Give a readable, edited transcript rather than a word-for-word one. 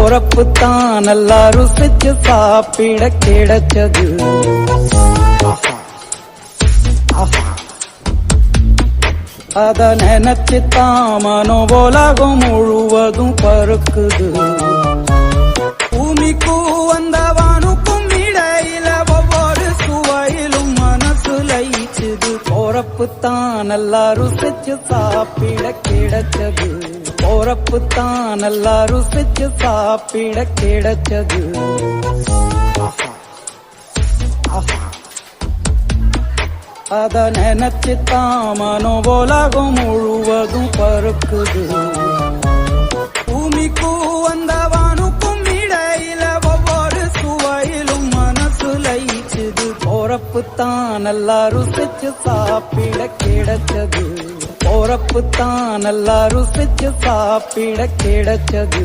போறப்புத்தான் நல்லா ருசிச்சு சாப்பிட கிடைச்சது. அத நினைச்சுத்தான் மனோ உலகம் முழுவதும் பருக்குது. பூமிக்கும் அந்த வானுக்கும் இடையில ஒவ்வொரு சுவையிலும் மனசு லயிச்சுது. போறப்புத்தான் நல்லா ருசிச்சு சாப்பிட கிடைச்சது. போறப்புத்தான் நல்லா ருசிச்சு சாப்பிட கிடைச்சது. அத நினைச்சுத்தான் மனோ உலகம் முழுவதும் பருக்குது. பூமிக்கும் அந்த வானுக்கும் இடையில ஒவ்வொரு சுவையிலும் மனசு லயிச்சுது. போறப்புத்தான் நல்லா ருசிச்சு சாப்பிட கிடைச்சது. போறப்புத்தான் நல்லா ருசிச்சு சாப்பிட கிடைச்சது.